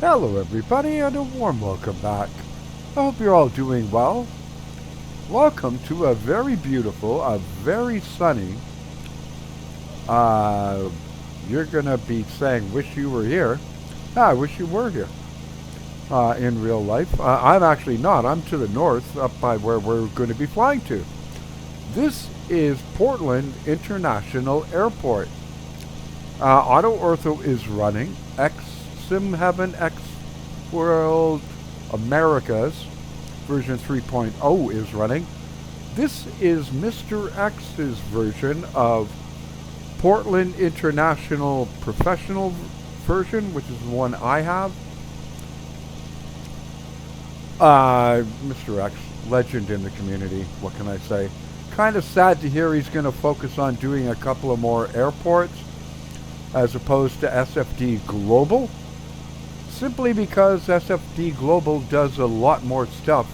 Hello everybody and a warm welcome back. I hope you're all doing well. Welcome to a very beautiful, a very sunny, you're gonna be saying wish you were here. I wish you were here in real life. I'm actually not. I'm to the north up by where we're going to be flying to. This is Portland International Airport. Auto Ortho is running. Sim Heaven X World Americas version 3.0 is running. This is Mr. X's version of Portland International Professional version, which is the one I have. Mr. X, legend in the community, what can I say? Kind of sad to hear he's going to focus on doing a couple of more airports as opposed to SFD Global. Simply because SFD Global does a lot more stuff.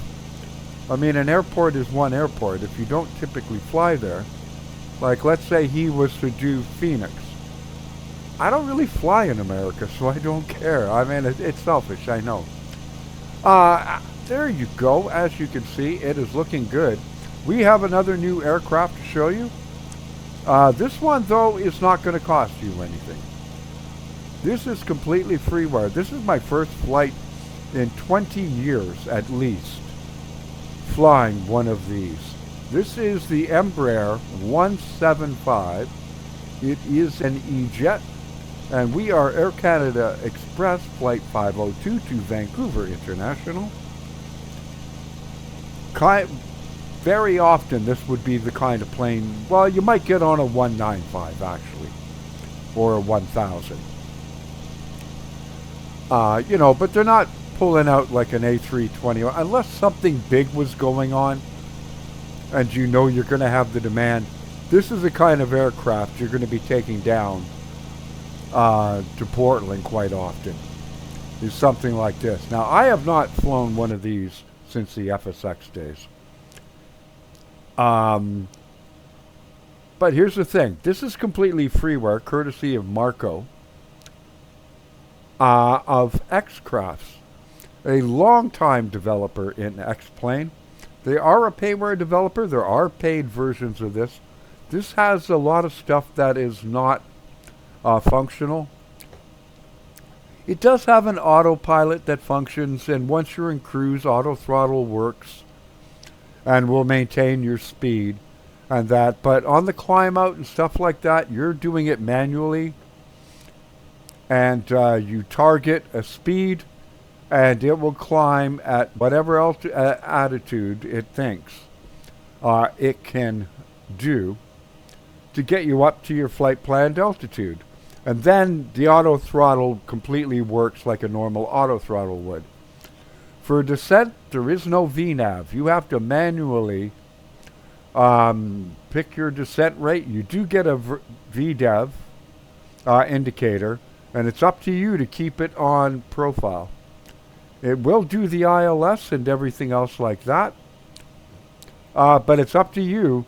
I mean, an airport is one airport. If you don't typically fly there, like let's say he was to do Phoenix. I don't really fly in America, so I don't care. I mean, it's selfish, I know. There you go. As you can see, it is looking good. We have another new aircraft to show you. This one, though, is not going to cost you anything. This is completely freeware. This is my first flight in 20 years, at least, flying one of these. This is the Embraer 175. It is an E-Jet, and we are Air Canada Express Flight 502 to Vancouver International. Very often this would be the kind of plane, well, you might get on a 195 actually, or a 1000. You know, but they're not pulling out like an A320 unless something big was going on and you know you're going to have the demand. This is the kind of aircraft you're going to be taking down to Portland quite often, is something like this. Now, I have not flown one of these since the FSX days. But here's the thing. This is completely freeware, courtesy of Marco, of Xcrafts, a long-time developer in X-Plane. They are a Payware developer. There are paid versions of this. This has a lot of stuff that is not functional. It does have an autopilot that functions, and once you're in cruise, auto throttle works and will maintain your speed and that. But on the climb out and stuff like that, you're doing it manually, and you target a speed, and it will climb at whatever altitude it thinks it can do to get you up to your flight planned altitude. And then the auto throttle completely works like a normal auto throttle would. For descent, there is no VNAV. You have to manually pick your descent rate. You do get a VDEV indicator, and it's up to you to keep it on profile. It will do the ILS and everything else like that, but it's up to you.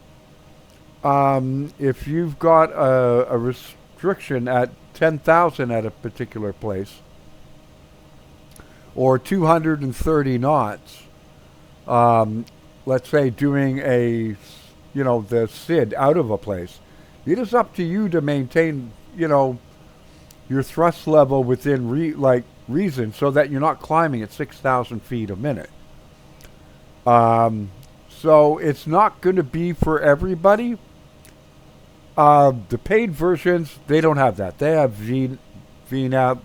If you've got a restriction at 10,000 at a particular place, or 230 knots, let's say doing the SID out of a place, it is up to you to maintain, your thrust level within reason, so that you're not climbing at 6,000 feet a minute. So it's not going to be for everybody. The paid versions, they don't have that. They have VNAV,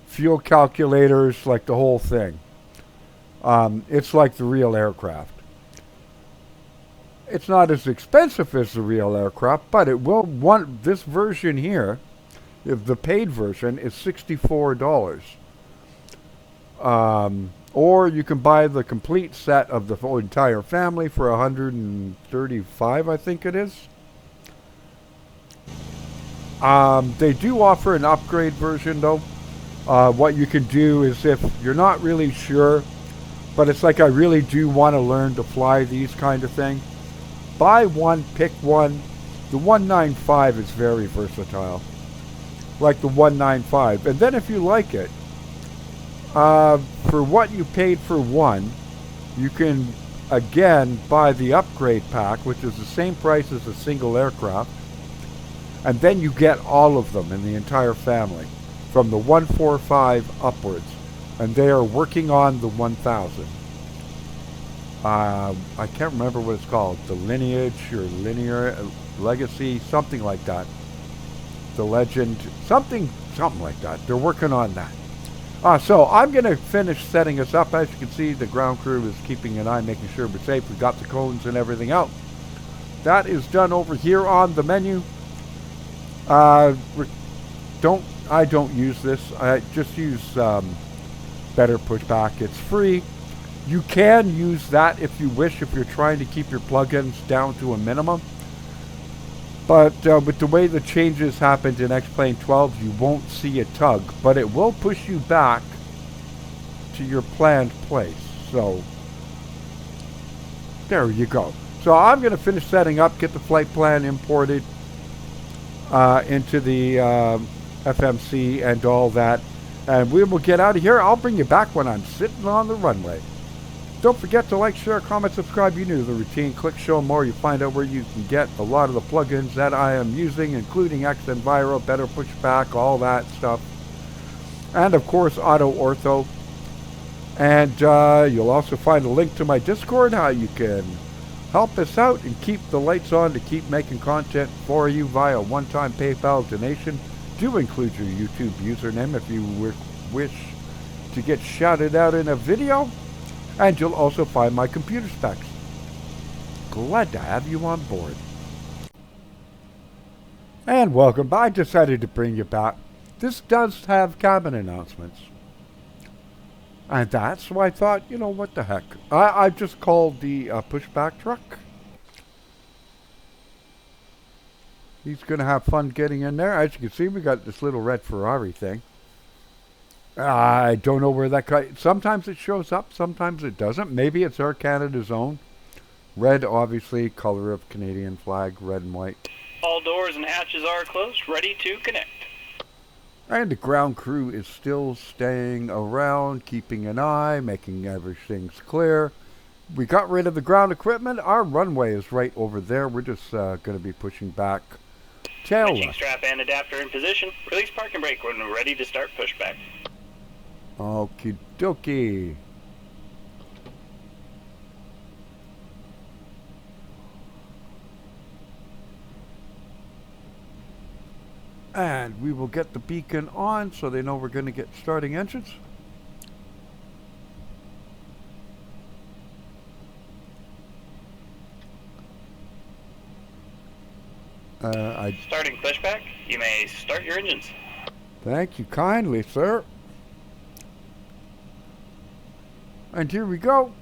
fuel calculators, like the whole thing. It's like the real aircraft. It's not as expensive as the real aircraft, but it will this version here, if the paid version, is $64. Or you can buy the complete set of the whole entire family for $135, I think it is. They do offer an upgrade version, though. What you can do is, if you're not really sure, but it's like I really do want to learn to fly these kind of thing, buy one, pick one. The 195 is very versatile, like the 195. And then if you like it, For what you paid for one, you can again buy the upgrade pack, which is the same price as a single aircraft, and then you get all of them in the entire family from the 145 upwards, and they are working on the 1000. I can't remember what it's called, the lineage or linear legacy, something like that, the legend, something like that. They're working on that. So I'm going to finish setting us up. As you can see, the ground crew is keeping an eye, making sure we're safe. We got the cones and everything out. That is done over here on the menu. I don't use this. I just use Better Pushback. It's free. You can use that if you wish, if you're trying to keep your plugins down to a minimum. But with the way the changes happened in X-Plane 12, you won't see a tug, but it will push you back to your planned place. So there you go. So I'm going to finish setting up, get the flight plan imported into the FMC and all that, and we will get out of here. I'll bring you back when I'm sitting on the runway. Don't forget to like, share, comment, subscribe. You know the routine. Click show more. You find out where you can get a lot of the plugins that I am using, including Xenviro, Better Pushback, all that stuff. And of course, Auto Ortho. And you'll also find a link to my Discord, how you can help us out and keep the lights on to keep making content for you via one-time PayPal donation. Do include your YouTube username if you wish to get shouted out in a video. And you'll also find my computer specs. Glad to have you on board. And welcome back. I decided to bring you back. This does have cabin announcements. And that's why I thought, you know, what the heck. I just called the pushback truck. He's going to have fun getting in there. As you can see, we got this little red Ferrari thing. I don't know where that got. Sometimes it shows up, sometimes it doesn't. Maybe it's Air Canada's own. Red, obviously, color of Canadian flag, red and white. All doors and hatches are closed, ready to connect. And the ground crew is still staying around, keeping an eye, making everything's clear. We got rid of the ground equipment. Our runway is right over there. We're just going to be pushing back tail left. Switching strap and adapter in position. Release park and brake when we're ready to start pushback. Okie dokie. And we will get the beacon on so they know we're going to get starting engines. Starting pushback, you may start your engines. Thank you kindly, sir. And here we go.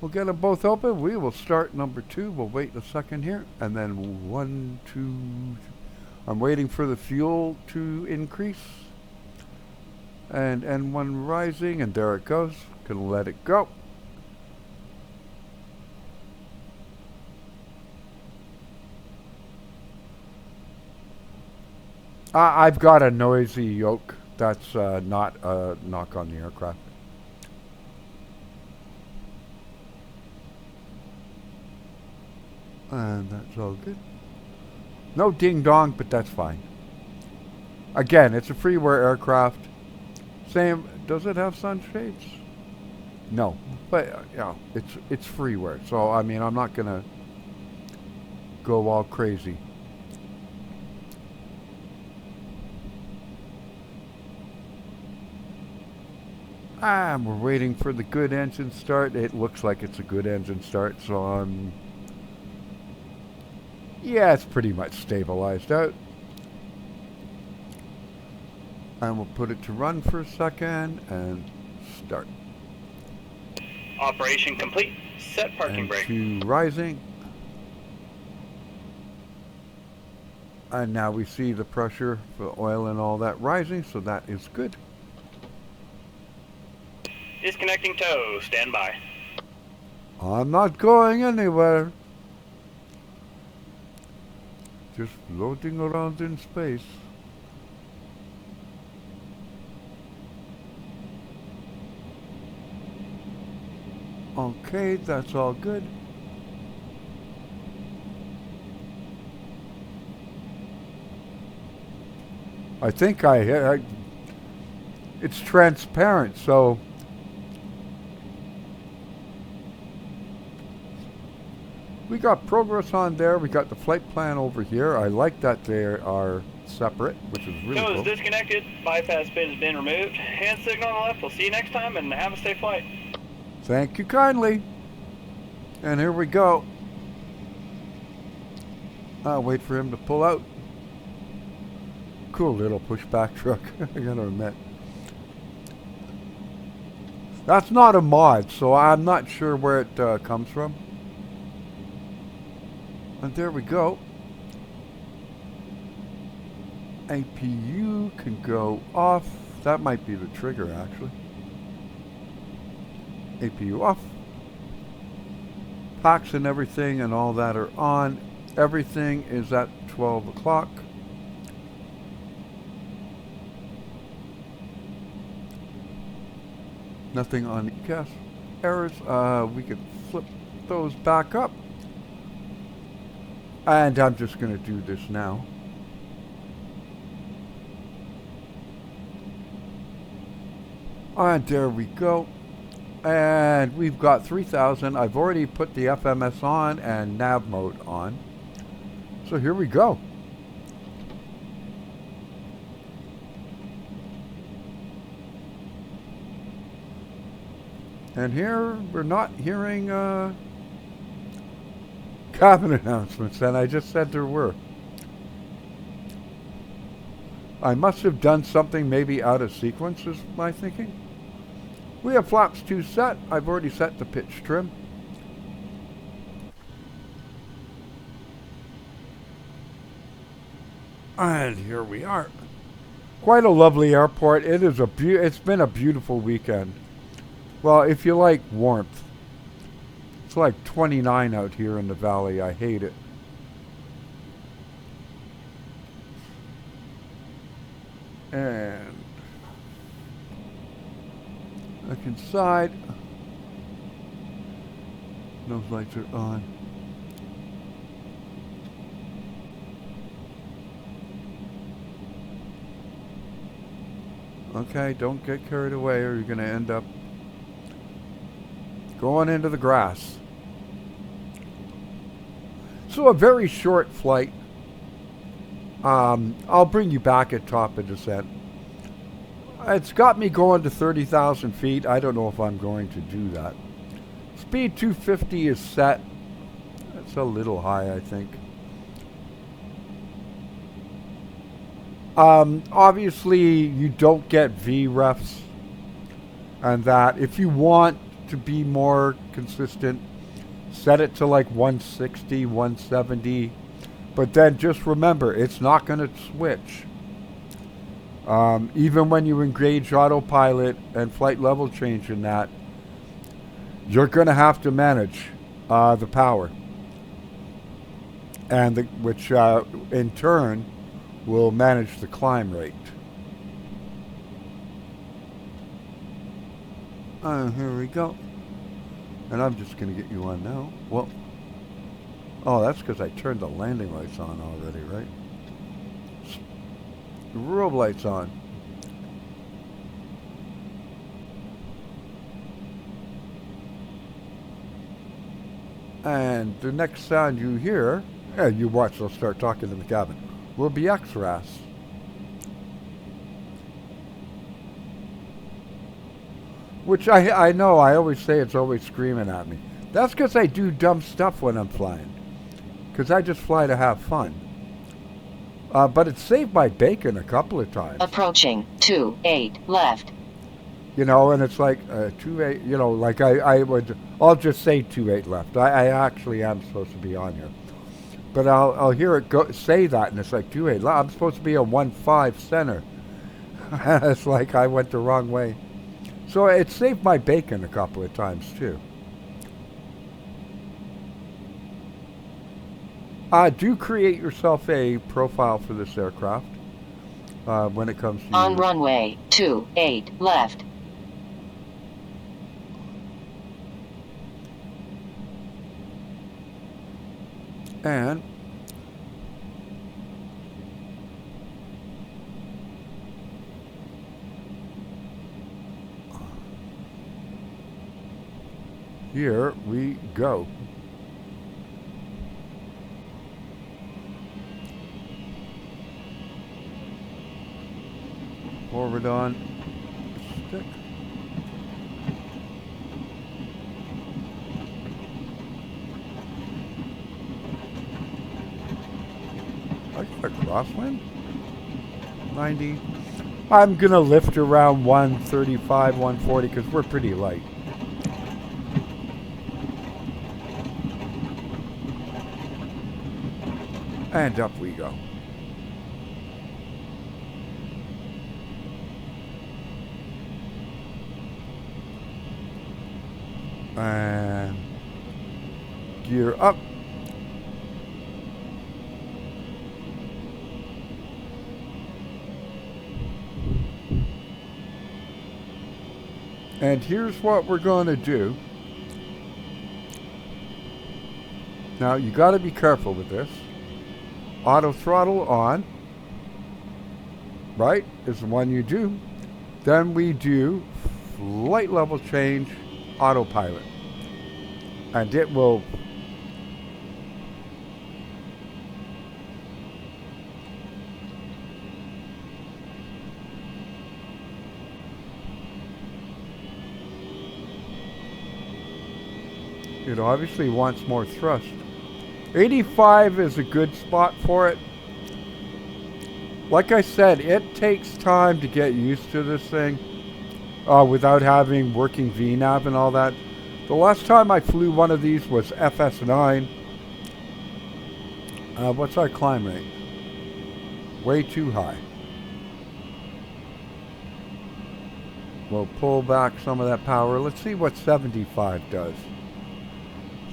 We'll get them both open. We will start number 2. We'll wait a second here. And then 1, 2. I'm waiting for the fuel to increase. And N1 rising. And there it goes. Gonna let it go. I've got a noisy yoke. That's not a knock on the aircraft. And that's all good. No ding dong, but that's fine. Again, it's a FREEWARE aircraft. Same. Does it have sunshades? No, but yeah, it's FREEWARE. So I mean, I'm not gonna go all crazy. And we're waiting for the good engine start. It looks like it's a good engine start, so yeah, it's pretty much stabilized out. And we'll put it to run for a second and start. Operation complete. Set parking brake. To rising. And now we see the pressure for oil and all that rising, so that is good. Disconnecting tow. Stand by. I'm not going anywhere. Just floating around in space. Okay, that's all good. I think it's transparent, so we got progress on there. We got the flight plan over here. I like that they are separate, which is really Tow cool. is disconnected, bypass pin has been removed. Hand signal on the left, we'll see you next time and have a safe flight. Thank you kindly. And here we go. I'll wait for him to pull out. Cool little pushback truck, I gotta admit. That's not a mod, so I'm not sure where it comes from. And there we go. APU can go off. That might be the trigger, actually. APU off. Packs and everything and all that are on. Everything is at 12 o'clock. Nothing on ECAS errors. We can flip those back up. And I'm just going to do this now. And there we go. And we've got 3000. I've already put the FMS on and nav mode on. So here we go. And here we're not hearing cabin announcements, and I just said there were. I must have done something maybe out of sequence is my thinking. We have flaps 2 set. I've already set the pitch trim. And here we are. Quite a lovely airport. It is it's been a beautiful weekend. Well, if you like warmth. It's like 29 out here in the valley. I hate it. And look inside. Those lights are on. Okay, don't get carried away or you're going to end up going into the grass. So a very short flight. I'll bring you back at top of descent. It's got me going to 30,000 feet. I don't know if I'm going to do that. Speed 250 is set. That's a little high, I think. Obviously, you don't get VREFs and that. If you want to be more consistent, set it to like 160, 170. But then just remember, it's not going to switch. Even when you engage autopilot and flight level change in that, you're going to have to manage the power. And which in turn will manage the climb rate. Here we go. And I'm just going to get you on now. Well, oh, that's because I turned the landing lights on already, right? Robe lights on. And the next sound you hear, yeah, you watch, they'll start talking in the cabin, will be Xcrafts. Which I know, I always say it's always screaming at me. That's because I do dumb stuff when I'm flying. Because I just fly to have fun. But it saved my bacon a couple of times. Approaching 28 left. You know, and it's like 28, you know, like I'll just say 28 left. I actually am supposed to be on here. But I'll hear it say that, and it's like 28 left. I'm supposed to be a 1.5 center. It's like I went the wrong way. So it saved my bacon a couple of times, too. Do create yourself a profile for this aircraft when it comes to on runway 28 left. And here we go. Forward on stick. I got a crosswind. 90. I'm gonna lift around 135, 140 because we're pretty light. And up we go. And gear up. And here's what we're going to do. Now you got to be careful with this. Auto throttle on, right, is the one you do. Then we do flight level change, autopilot. And it will it obviously wants more thrust. 85 is a good spot for it. Like I said, it takes time to get used to this thing without having working VNav and all that. The last time I flew one of these was FS9. What's our climb rate? Way too high. We'll pull back some of that power. Let's see what 75 does.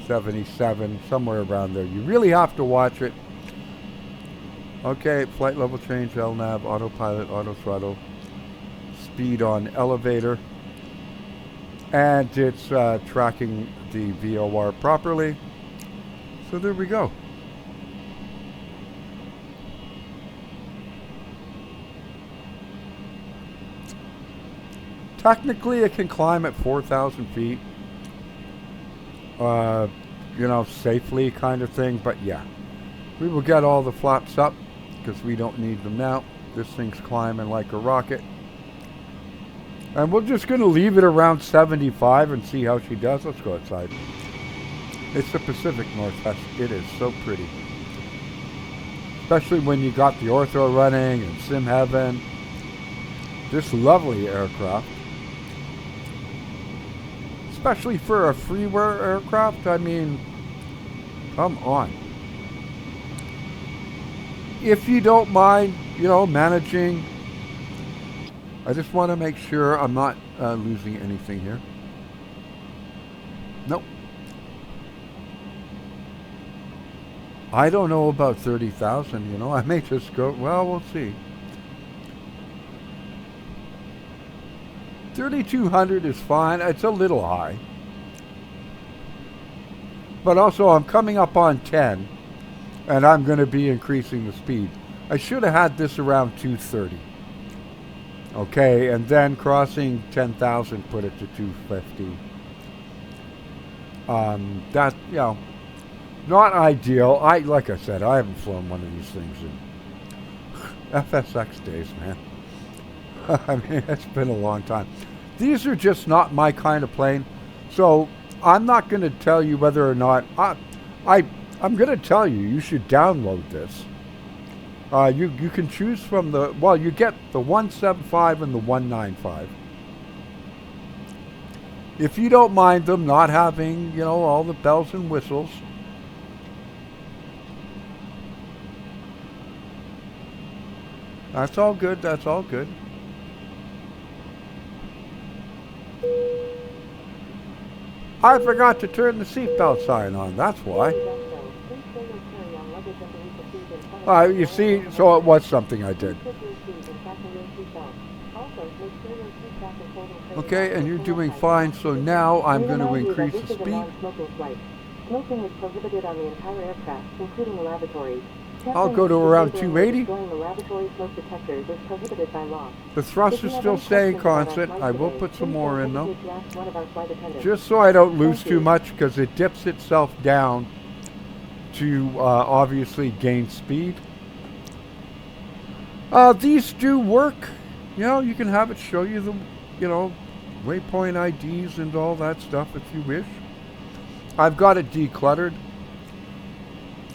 77, somewhere around there. You really have to watch it. Okay, flight level change, LNAV, autopilot, auto throttle, speed on elevator, and it's tracking the VOR properly. So there we go. Technically, it can climb at 4,000 feet. You know, safely kind of thing, but yeah. We will get all the flaps up because we don't need them now. This thing's climbing like a rocket. And we're just going to leave it around 75 and see how she does. Let's go outside. It's the Pacific Northwest. It is so pretty. Especially when you got the ortho running and sim heaven. This lovely aircraft. Especially for a freeware aircraft, I mean, come on. If you don't mind, you know, managing, I just want to make sure I'm not losing anything here. Nope. I don't know about 30,000, you know, I may just go, well, we'll see. 3,200 is fine. It's a little high. But also, I'm coming up on 10, and I'm going to be increasing the speed. I should have had this around 230. Okay, and then crossing 10,000, put it to 250. That, you know, not ideal. Like I said, I haven't flown one of these things in FSX days, man. I mean, it's been a long time. These are just not my kind of plane. So I'm not going to tell you whether or not I'm going to tell you you should download this. You can choose from the, well, you get the 175 and the 195. If you don't mind them not having, you know, all the bells and whistles. That's all good. That's all good. I forgot to turn the seatbelt sign on, that's why. You see, so it was something I did. Okay, and you're doing fine, so now I'm going to increase the speed. Smoking is prohibited on the entire aircraft, including the lavatories. I'll go to around 280. Destroying the lavatory smoke detectors is prohibited by law. The thrust If you is have still any staying questions about our constant. flight I will today, put some please more don't in though. hesitate to ask one of our flight attendants. Just so I don't lose Thank too you. much, because it dips itself down to obviously gain speed. These do work. You know, you can have it show you the, you know, waypoint IDs and all that stuff if you wish. I've got it decluttered.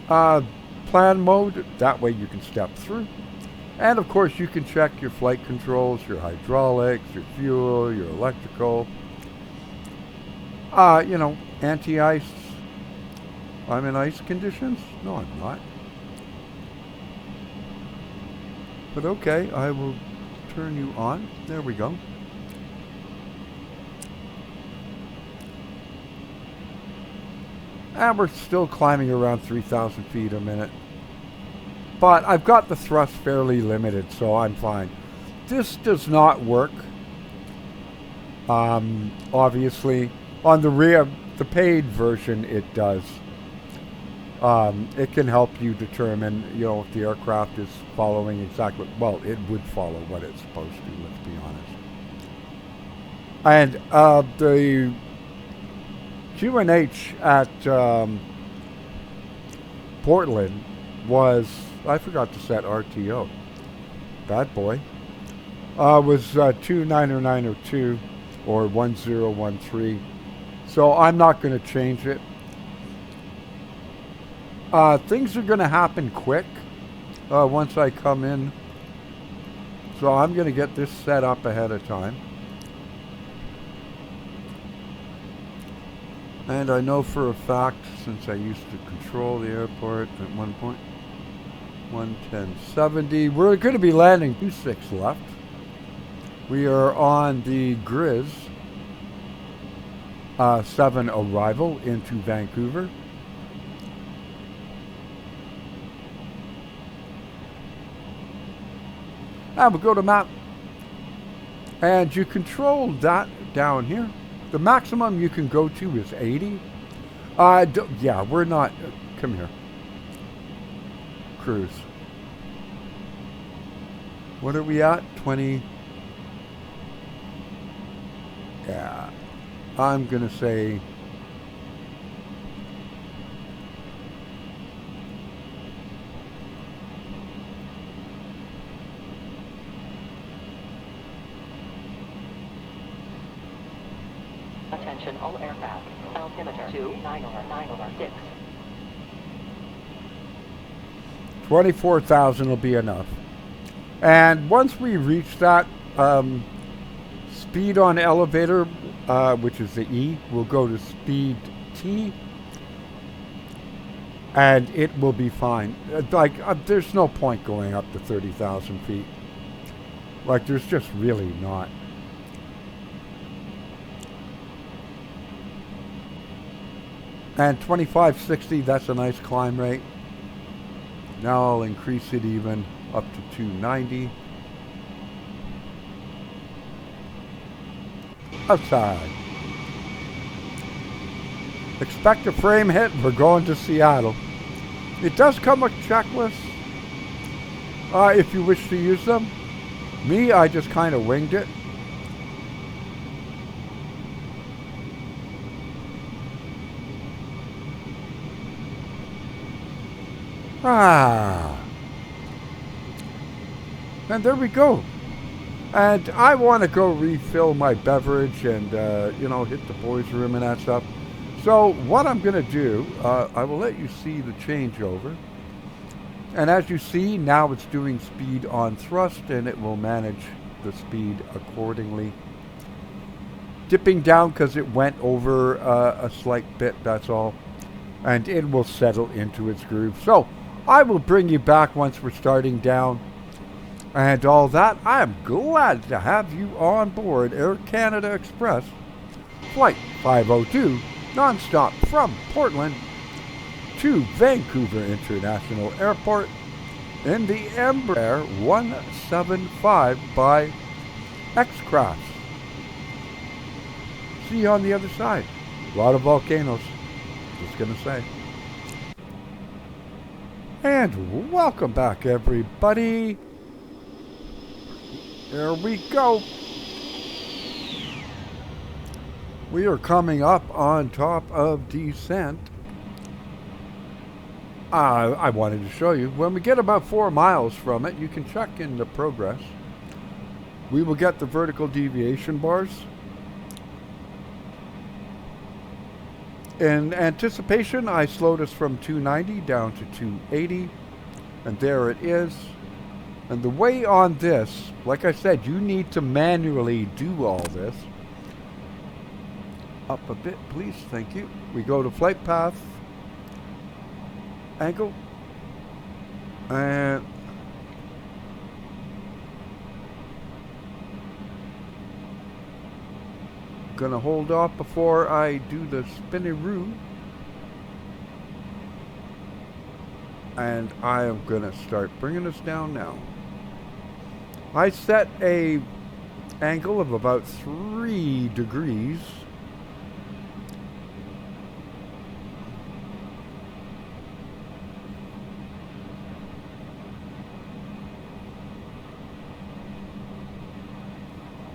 Plan mode, that way you can step through. And of course you can check your flight controls, your hydraulics, your fuel, your electrical. You know, anti-ice. I'm in ice conditions? No, I'm not. But okay, I will turn you on. There we go. And we're still climbing around 3,000 feet a minute. But I've got the thrust fairly limited, so I'm fine. This does not work. Obviously, on the paid version, it does. It can help you determine, you know, if the aircraft is following exactly, well, it would follow what it's supposed to, let's be honest. And the QNH at Portland was, I forgot to set RTO. Bad boy. Was 29902 or 1013. So I'm not going to change it. Things are going to happen quick once I come in. So I'm going to get this set up ahead of time. And I know for a fact, since I used to control the airport at one point, 11070, we're going to be landing 26 left. We are on the Grizz 7 arrival into Vancouver. And we'll go to map. And you control that down here. The maximum you can go to is 80. Yeah, we're not. Come here. Cruise. What are we at? 20. Yeah. I'm going to say. Attention all aircraft. Altimeter 29/9/6. 24,000 will be enough. And once we reach that speed on elevator, which is the E, we'll go to speed T. And it will be fine. There's no point going up to 30,000 feet. Like, there's just really not. And 2560, that's a nice climb rate. Now I'll increase it even up to 290. Outside. Expect a frame hit. We're going to Seattle. It does come with checklists if you wish to use them. Me, I just kind of winged it. And there we go. And I want to go refill my beverage and, you know, hit the boys' room and that stuff. So what I'm going to do, I will let you see the changeover. And as you see, now it's doing speed on thrust, and it will manage the speed accordingly. Dipping down because it went over a slight bit, that's all. And it will settle into its groove. So I will bring you back once we're starting down and all that. I am glad to have you on board Air Canada Express Flight 502, non-stop from Portland to Vancouver International Airport in the Embraer 175 by Xcrafts. See you on the other side. A lot of volcanoes. Just gonna say. And welcome back, everybody. There we go. We are coming up on top of descent. I wanted to show you, when we get about 4 miles from it, you can check in the progress. We will get the vertical deviation bars. In anticipation, I slowed us from 290 down to 280, and there it is. And the way on this, like I said, you need to manually do all this. Up a bit, please, thank you. We go to flight path, angle, and gonna hold off before I do the spinneroo. And I am gonna start bringing us down now. I set a angle of about 3 degrees.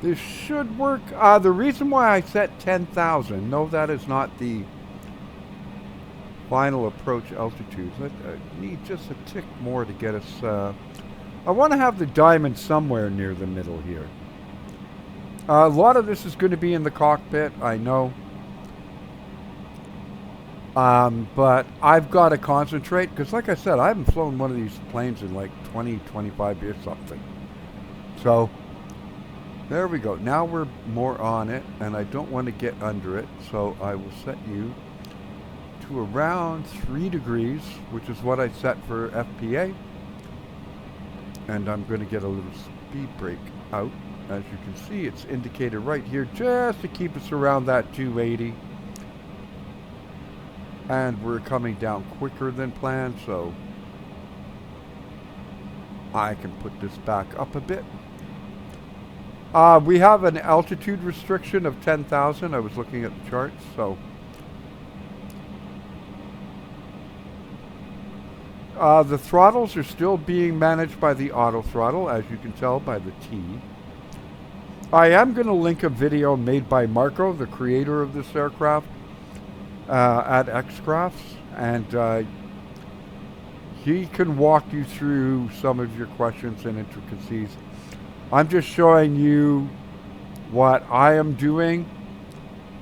This should work. The reason why I set 10,000, no, that is not the final approach altitudes. I need just a tick more to get us. I want to have the diamond somewhere near the middle here. A lot of this is going to be in the cockpit, I know. But I've got to concentrate, because like I said, I haven't flown one of these planes in like 20, 25 years something. So there we go. Now we're more on it, and I don't want to get under it, so I will set you to around 3 degrees, which is what I set for FPA. And I'm going to get a little speed brake out. As you can see, it's indicated right here just to keep us around that 280. And we're coming down quicker than planned, so I can put this back up a bit. We have an altitude restriction of 10,000. I was looking at the charts, so the throttles are still being managed by the auto throttle, as you can tell by the T. I am going to link a video made by Marco, the creator of this aircraft, at Xcrafts, and he can walk you through some of your questions and intricacies. I'm just showing you what I am doing,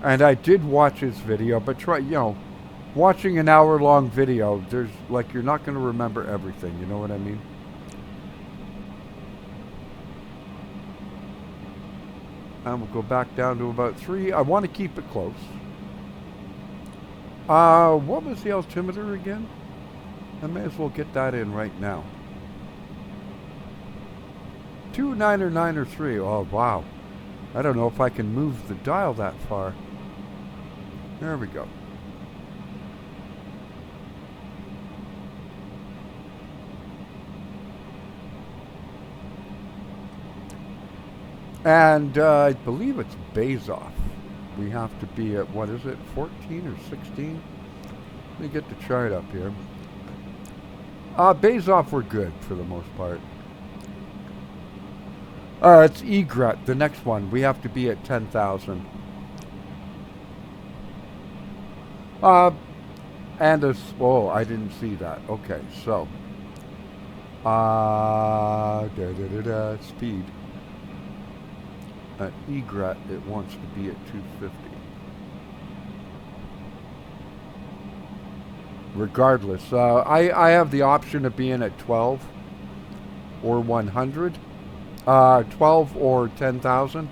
and I did watch his video, but try, you know, watching an hour-long video, there's like, you're not going to remember everything, you know what I mean? And we'll go back down to about 3. I want to keep it close. What was the altimeter again? I may as well get that in right now. 2,993. Oh, wow. I don't know if I can move the dial that far. There we go. And I believe it's bays off. We have to be at, what is it, 14 or 16? Let me get the chart up here. Bays off, we're good for the most part. It's ERJ, the next one. We have to be at 10,000. And a, oh, I didn't see that. Okay, so. Speed. At ERJ, it wants to be at 250. Regardless, I have the option of being at 12 or 100. 12 or 10,000.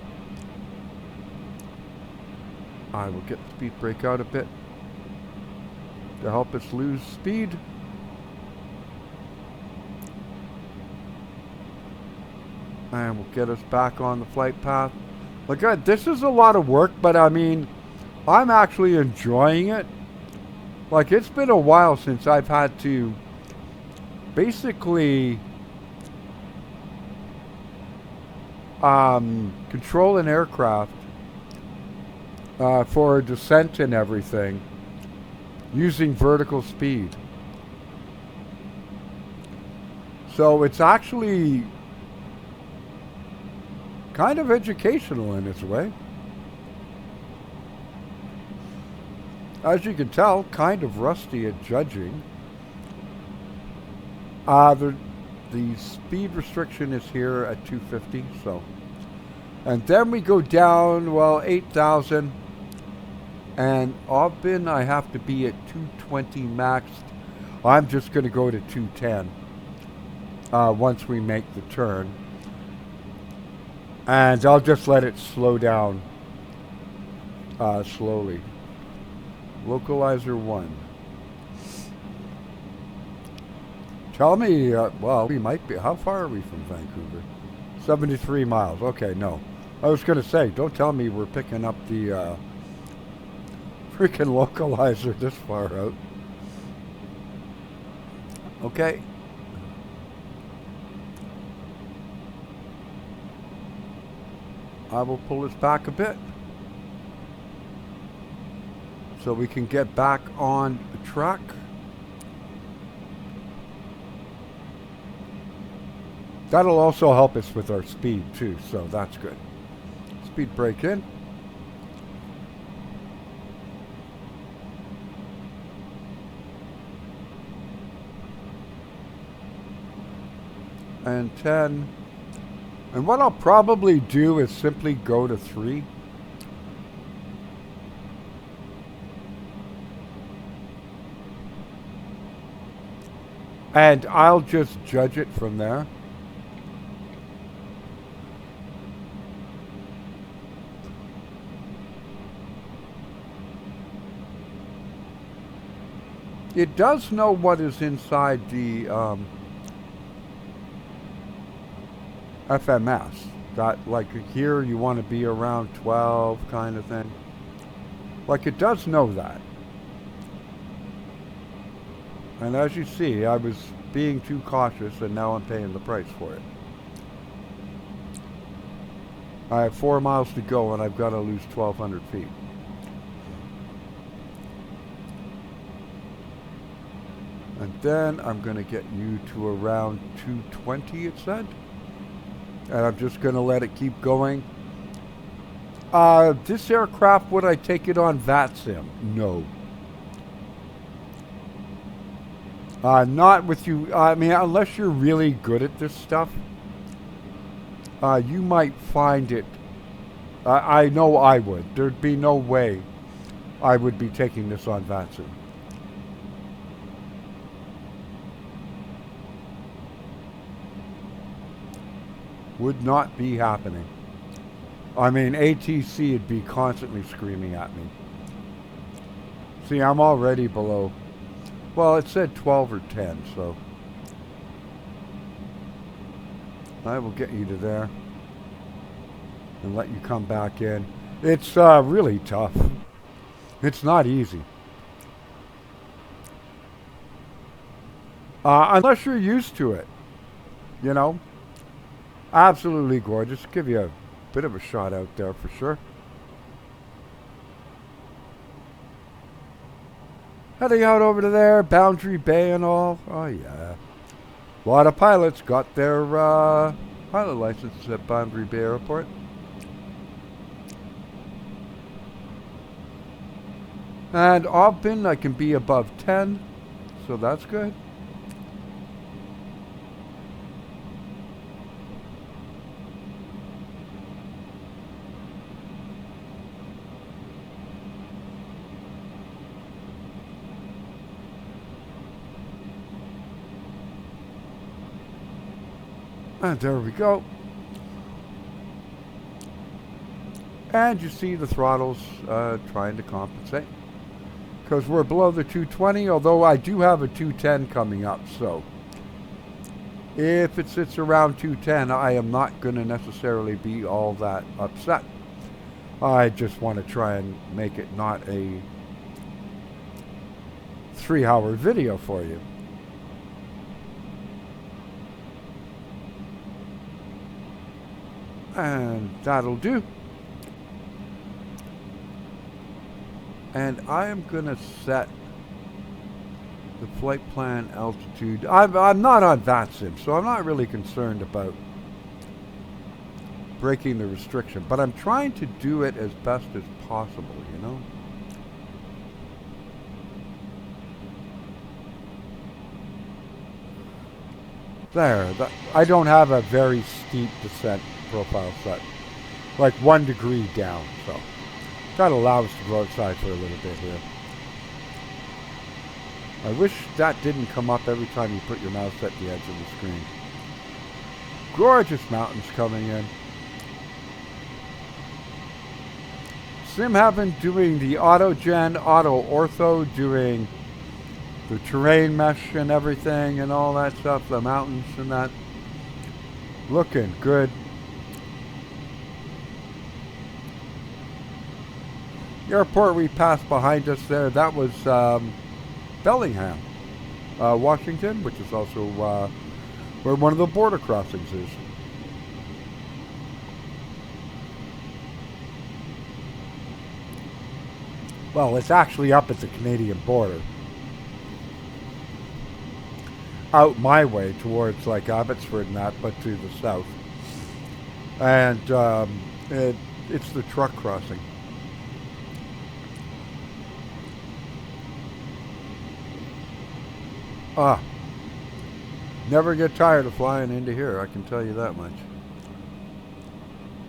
I will get the speed brake out a bit to help us lose speed. And we'll get us back on the flight path. Look, this is a lot of work, but I mean, I'm actually enjoying it. Like, it's been a while since I've had to basically control an aircraft for descent and everything using vertical speed. So it's actually kind of educational in its way. As you can tell, kind of rusty at judging. The speed restriction is here at 250, so. And then we go down, well, 8,000. And often I have to be at 220 maxed. I'm just going to go to 210 once we make the turn. And I'll just let it slow down slowly. Localizer 1. Tell me, well, we might be, how far are we from Vancouver? 73 miles. Okay, no. I was going to say, don't tell me we're picking up the freaking localizer this far out. Okay. I will pull this back a bit so we can get back on the track. That'll also help us with our speed too, so that's good. Speed brake in. And 10. And what I'll probably do is simply go to 3. And I'll just judge it from there. It does know what is inside the FMS. That, like here, you want to be around 12 kind of thing. Like, it does know that. And as you see, I was being too cautious, and now I'm paying the price for it. I have 4 miles to go, and I've got to lose 1,200 feet. And then I'm going to get you to around 220, it said. And I'm just going to let it keep going. This aircraft, would I take it on VATSIM? No. Not with you. I mean, unless you're really good at this stuff, you might find it. I know I would. There'd be no way I would be taking this on VATSIM. Would not be happening. I mean, ATC would be constantly screaming at me. See, I'm already below. Well, it said 12 or 10, so I will get you to there and let you come back in. It's really tough. It's not easy. Unless you're used to it, you know. Absolutely gorgeous. Give you a bit of a shot out there for sure. Heading out over to there, Boundary Bay and all. Oh yeah. A lot of pilots got their pilot license at Boundary Bay Airport. And often I can be above 10, so that's good. And there we go. And you see the throttles trying to compensate. Because we're below the 220, although I do have a 210 coming up. So if it sits around 210, I am not going to necessarily be all that upset. I just want to try and make it not a 3-hour video for you. And that'll do. And I am going to set The flight plan altitude. I'm not on VATSIM, so I'm not really concerned about breaking the restriction. But I'm trying to do it as best as possible, you know? There. I don't have a very steep descent profile set. Like 1 degree down, so that allows us to go outside for a little bit here. I wish that didn't come up every time you put your mouse at the edge of the screen. Gorgeous mountains coming in. SimHaven doing the auto-gen, auto-ortho, doing the terrain mesh and everything and all that stuff, the mountains and that. Looking good. The airport we passed behind us there, that was Bellingham, Washington, which is also where one of the border crossings is. Well, it's actually up at the Canadian border. Out my way towards like Abbotsford and that, but to the south. And it's the truck crossing. Never get tired of flying into here, I can tell you that much.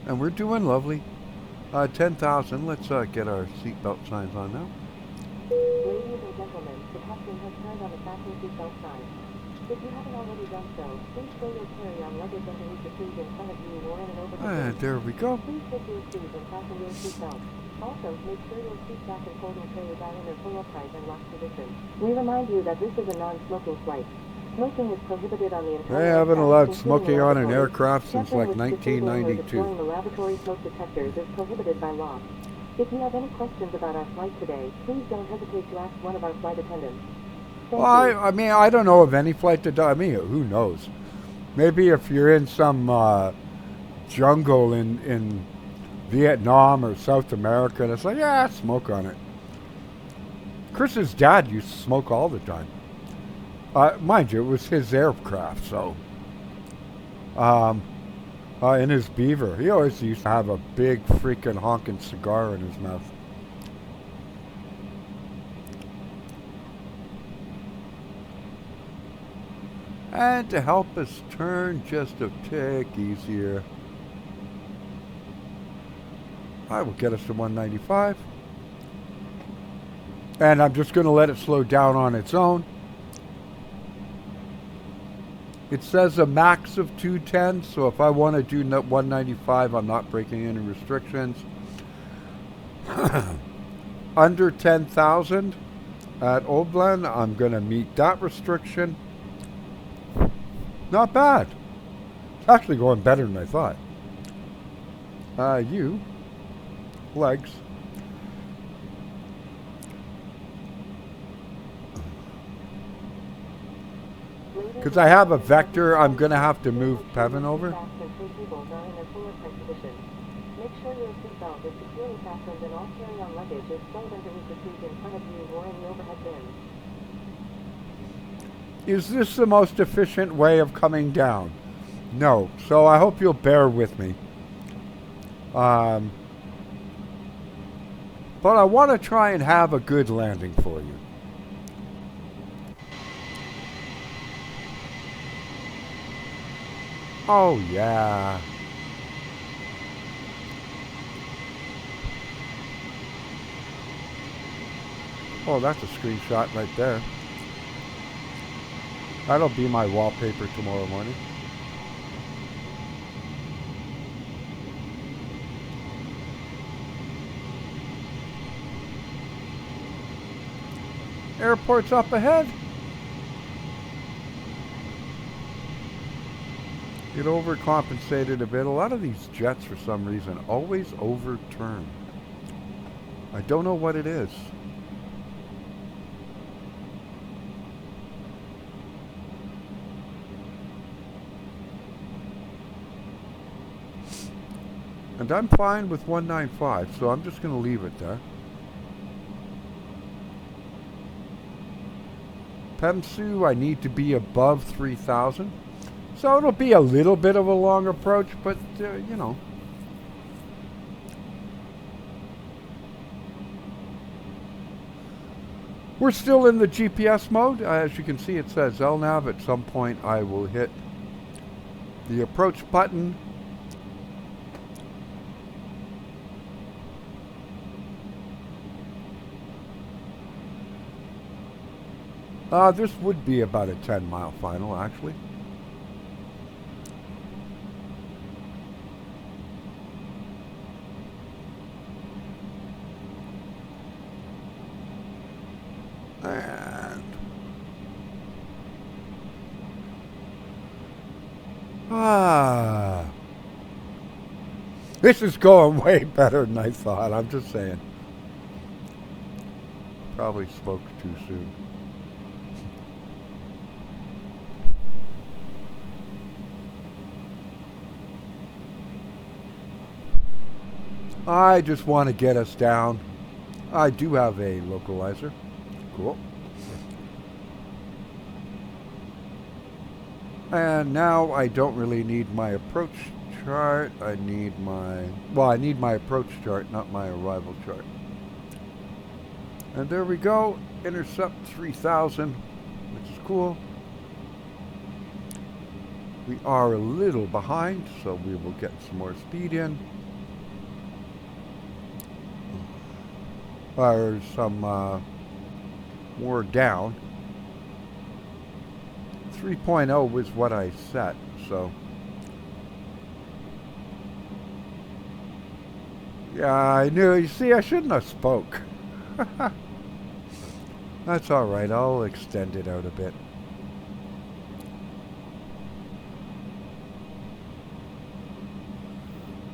And we're doing lovely. 10,000, let's get our seatbelt signs on now. Ladies and gentlemen, the captain has turned on the fasten seatbelt sign. If you haven't already done so, please throw your carry-on luggage underneath the seat in front of you or in an overhead bin. There we go. Please sit to your seat and fasten your seatbelt. Also, make sure your seat back and folding trays are in their full upright and locked position. We remind you that this is a non-smoking flight. Smoking is prohibited on the entire They haven't allowed including smoking on an lavatories. aircraft since Tampering like with disabling or 1992. deploying the lavatory smoke detectors is prohibited by law. If you have any questions about our flight today, please don't hesitate to ask one of our flight attendants. Well, I mean, I don't know of any flight that does. I mean, who knows? Maybe if you're in some jungle in Vietnam or South America, and it's like, yeah, smoke on it. Chris's dad used to smoke all the time. Mind you, it was his aircraft, so. In his Beaver, he always used to have a big freaking honking cigar in his mouth. And to help us turn just a tick easier, I will get us to 195. And I'm just going to let it slow down on its own. It says a max of 210, so if I want to do 195, I'm not breaking any restrictions. Under 10,000 at Oldland, I'm going to meet that restriction. Not bad. It's actually going better than I thought. Legs. Because I have a vector, I'm going to have to move Pevin over. Make sure your seatbelt is securely fastened and all carry-on luggage is stowed underneath the seat in front of you or in the overhead bin. Is this the most efficient way of coming down? No. So I hope you'll bear with me. But I want to try and have a good landing for you. Oh, yeah. Oh, that's a screenshot right there. That'll be my wallpaper tomorrow morning. Airport's up ahead. It overcompensated a bit. A lot of these jets, for some reason, always overturn. I don't know what it is. And I'm fine with 195, so I'm just going to leave it there. PEMSU, I need to be above 3,000. So it'll be a little bit of a long approach, but, you know. We're still in the GPS mode. As you can see, it says LNAV. At some point, I will hit the approach button. This would be about a 10-mile final, actually. And this is going way better than I thought. I'm just saying. Probably spoke too soon. I just want to get us down. I do have a localizer. Cool. And now I don't really need my approach chart. I need my approach chart, not my arrival chart. And there we go. Intercept 3,000, which is cool. We are a little behind, so we will get some more speed in. Or some more down. 3.0 was what I set, so. Yeah, I knew. You see, I shouldn't have spoke. That's alright, I'll extend it out a bit.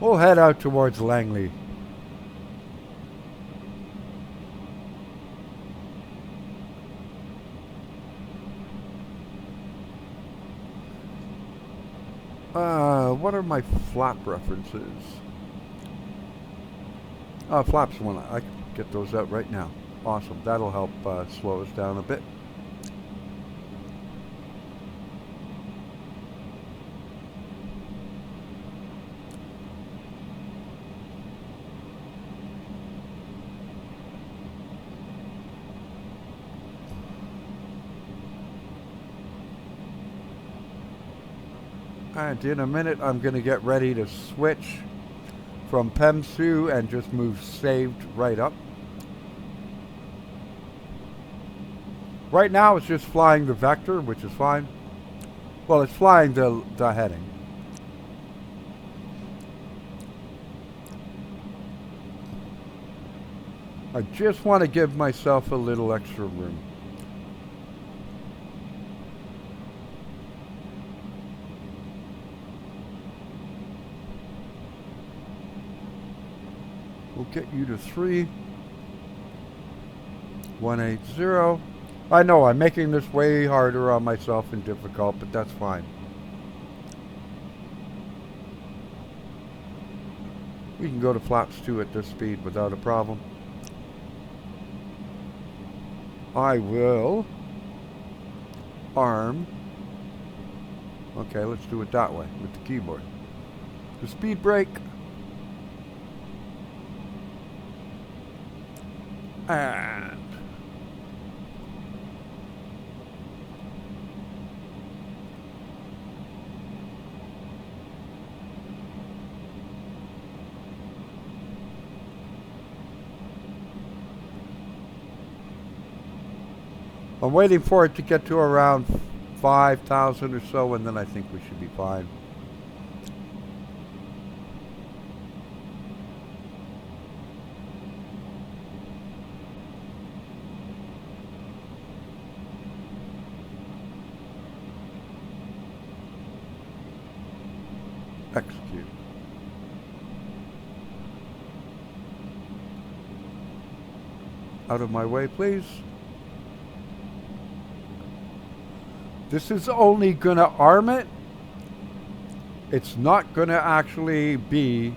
We'll head out towards Langley. What are my flap references? Flaps one. I can get those out right now. Awesome. That'll help slow us down a bit. And in a minute, I'm going to get ready to switch from PEMSU and just move saved right up. Right now, it's just flying the vector, which is fine. Well, it's flying the heading. I just want to give myself a little extra room. We'll get you to 3.180. I know I'm making this way harder on myself and difficult, but that's fine. We can go to flaps 2 at this speed without a problem. I will arm. Okay, let's do it that way with the keyboard. The speed brake. And I'm waiting for it to get to around 5,000 or so, and then I think we should be fine. Execute. Out of my way, please. This is only going to arm it. It's not going to actually be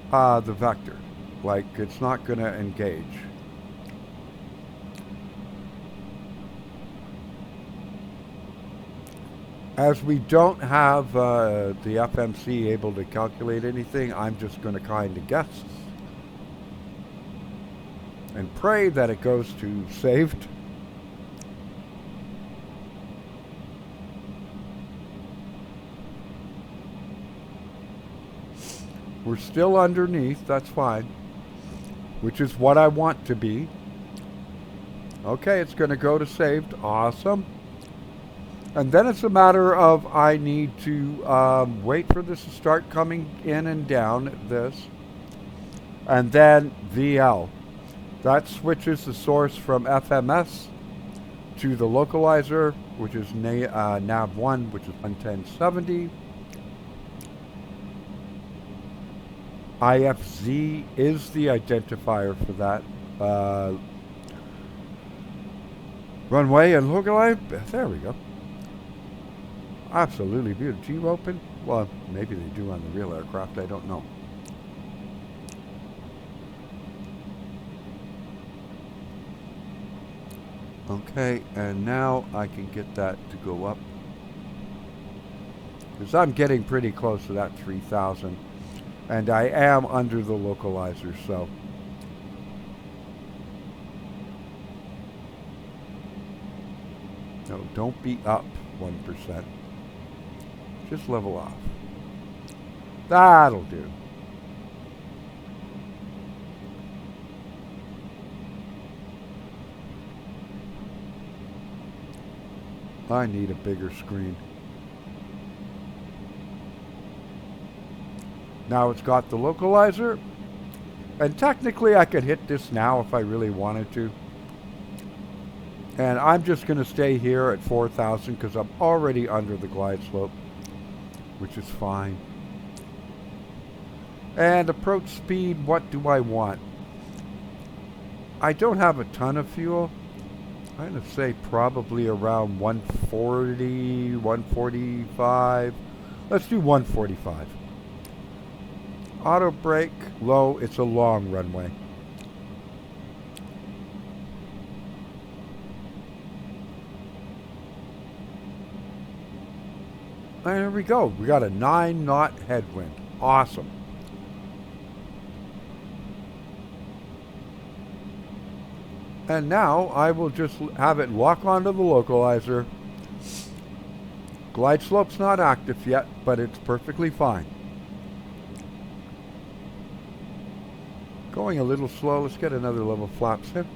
the vector. Like, it's not going to engage. As we don't have the FMC able to calculate anything, I'm just going to kind of guess and pray that it goes to saved. We're still underneath, that's fine, which is what I want to be. Okay, it's going to go to saved. Awesome. And then it's a matter of I need to wait for this to start coming in and down, this. And then VL. That switches the source from FMS to the localizer, which is nav1, which is 11070. IFZ is the identifier for that. Runway and localize. There we go. Absolutely beautiful. Do you open? Well, maybe they do on the real aircraft. I don't know. Okay, and now I can get that to go up. Because I'm getting pretty close to that 3,000. And I am under the localizer, so. No, don't be up 1%. Just level off. That'll do. I need a bigger screen. Now it's got the localizer. And technically I could hit this now if I really wanted to. And I'm just going to stay here at 4,000 because I'm already under the glide slope, which is fine. And approach speed, what do I want? I don't have a ton of fuel. I'm going to say probably around 140, 145. Let's do 145. Auto brake, low, it's a long runway. And there we go. We got a 9-knot headwind. Awesome. And now I will just have it lock onto the localizer. Glide slope's not active yet, but it's perfectly fine. Going a little slow. Let's get another level flaps in.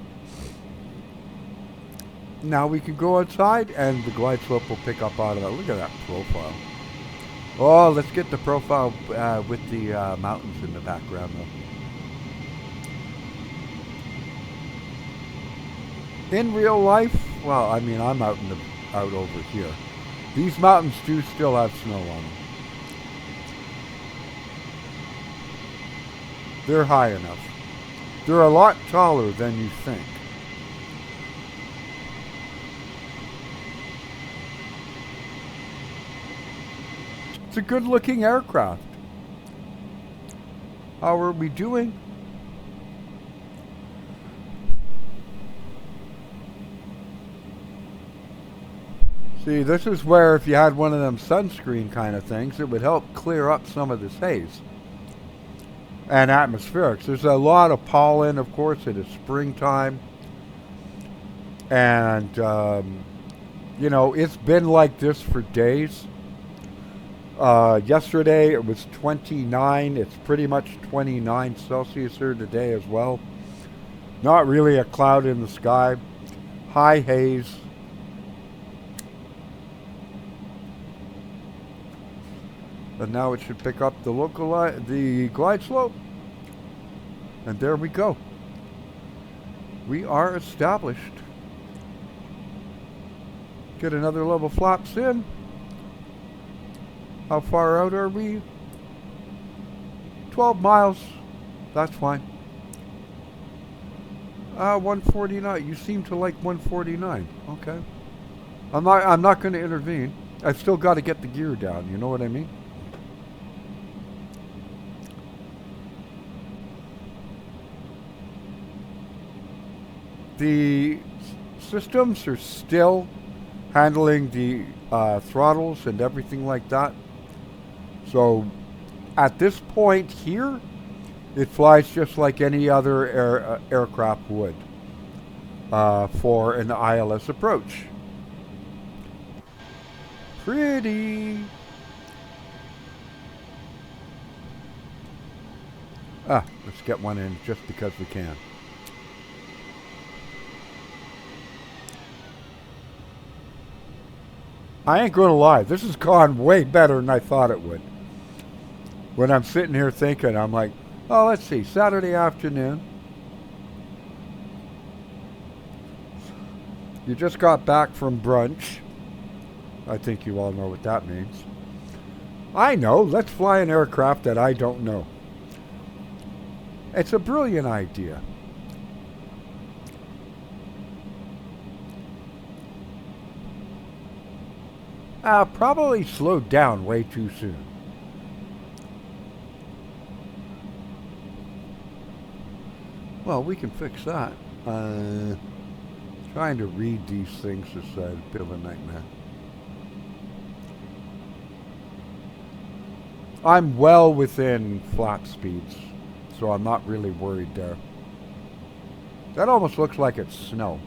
Now we can go outside and the glide slope will pick up out of that. Look at that profile. Oh, let's get the profile with the mountains in the background though. In real life, well, I mean, I'm out over here. These mountains do still have snow on them. They're high enough. They're a lot taller than you think. It's a good looking aircraft. How are we doing? See, this is where if you had one of them sunscreen kind of things, it would help clear up some of this haze. And atmospherics. There's a lot of pollen, of course. It is springtime. And, you know, it's been like this for days. Yesterday it was 29. It's pretty much 29 Celsius here today as well. Not really a cloud in the sky. High haze. And now it should pick up the glide slope. And there we go. We are established. Get another level flaps in. How far out are we? 12 miles. That's fine. 149. You seem to like 149. Okay. I'm not going to intervene. I've still got to get the gear down. You know what I mean? The systems are still handling the throttles and everything like that. So at this point here, it flies just like any other aircraft would for an ILS approach. Pretty. Let's get one in just because we can. I ain't gonna lie, this has gone way better than I thought it would. When I'm sitting here thinking, I'm like, oh, let's see, Saturday afternoon. You just got back from brunch. I think you all know what that means. I know, let's fly an aircraft that I don't know. It's a brilliant idea. Probably slowed down way too soon. Well, we can fix that. Trying to read these things is a bit of a nightmare. I'm well within flap speeds, so I'm not really worried there. That almost looks like it's snow.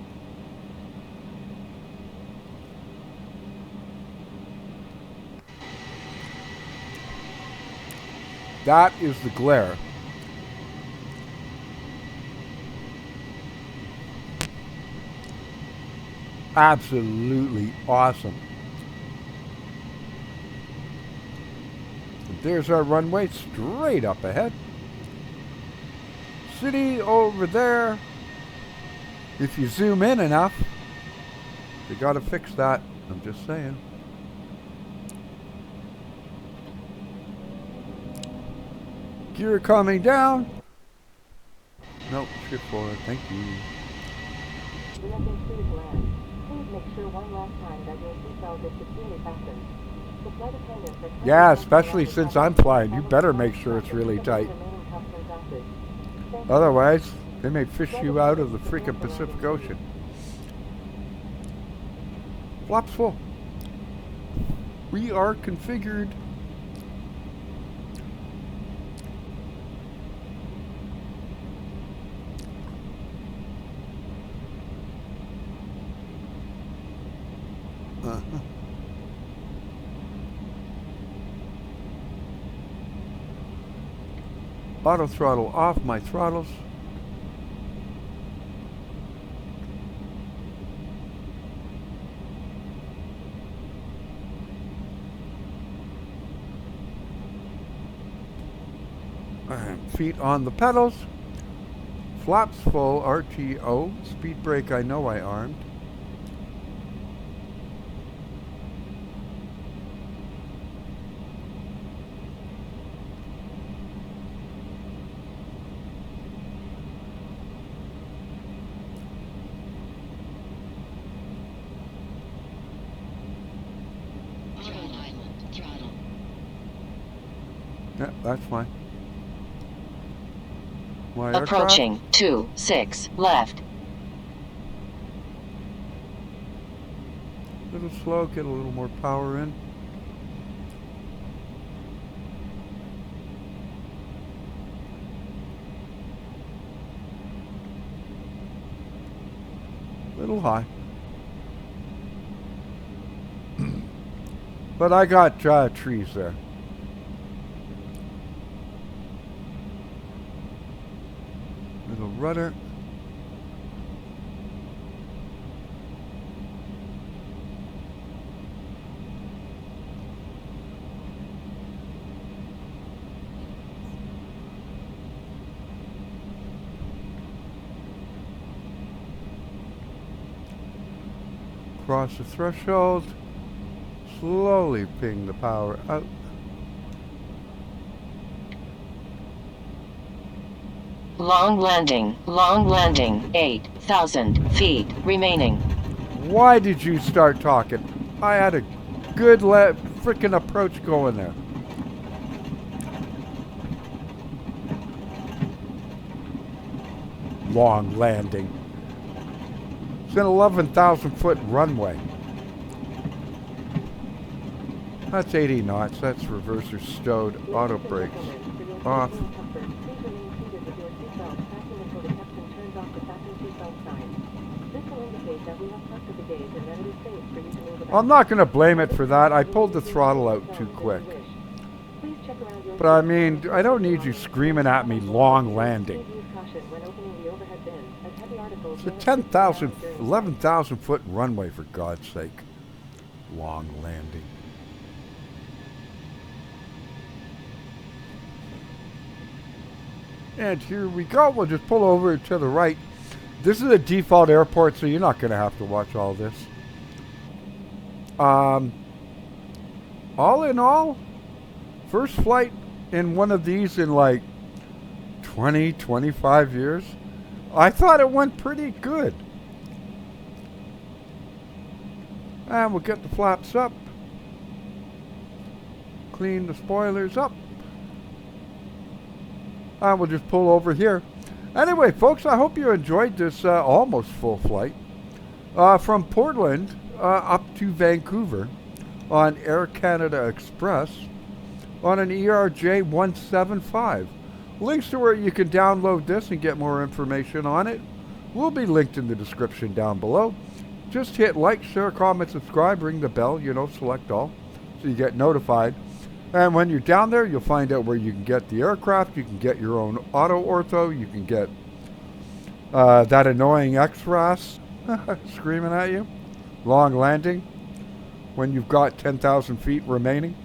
That is the glare. Absolutely awesome. There's our runway straight up ahead. City over there. If you zoom in enough, you gotta fix that. I'm just saying. Gear coming down. Nope, shift forward. Thank you. We have been cleared to land. Please make sure one last time that your seatbelt is securely fastened. The flight attendants are Yeah, especially since I'm flying. You better make sure it's really tight. Otherwise, they may fish you out of the freaking Pacific Ocean. Flaps full. We are configured. Auto throttle off my throttles. Feet on the pedals. Flaps full RTO. Speed brake I know I armed. Yeah, that's fine. My Approaching 26 left. A little slow, get a little more power in. Little high. But I got trees there. Little rudder. Cross the threshold. Slowly ping the power out. Long landing, 8,000 feet remaining. Why did you start talking? I had a good frickin' approach going there. Long landing. It's an 11,000 foot runway. That's 80 knots. That's reverser stowed. Auto brakes off. I'm not going to blame it for that. I pulled the throttle out too quick. But I mean, I don't need you screaming at me long landing. It's a 10,000, 11,000 foot runway, for God's sake. Long landing. And here we go. We'll just pull over to the right. This is a default airport, so you're not going to have to watch all this. All in all, first flight in one of these in like 20, 25 years. I thought it went pretty good. And we'll get the flaps up. Clean the spoilers up. And we'll just pull over here. Anyway, folks, I hope you enjoyed this almost full flight. From Portland up to Vancouver on Air Canada Express on an ERJ-175. Links to where you can download this and get more information on it will be linked in the description down below. Just hit like, share, comment, subscribe, ring the bell, select all, so you get notified. And when you're down there, you'll find out where you can get the aircraft, you can get your own auto ortho, you can get that annoying Xcrafts screaming at you, long landing, when you've got 10,000 feet remaining.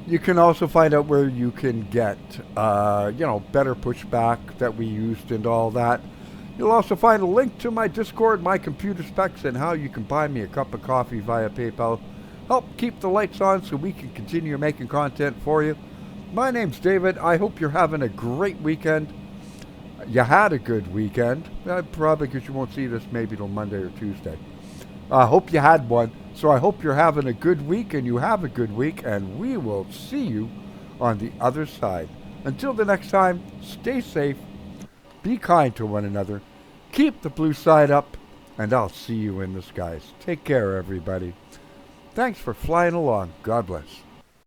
You can also find out where you can get, better pushback that we used and all that. You'll also find a link to my Discord, my computer specs, and how you can buy me a cup of coffee via PayPal. Help keep the lights on so we can continue making content for you. My name's David. I hope you're having a great weekend. You had a good weekend. Probably because you won't see this maybe till Monday or Tuesday. I hope you had one. So I hope you're having a good week and you have a good week, and we will see you on the other side. Until the next time, stay safe, be kind to one another, keep the blue side up, and I'll see you in the skies. Take care, everybody. Thanks for flying along. God bless.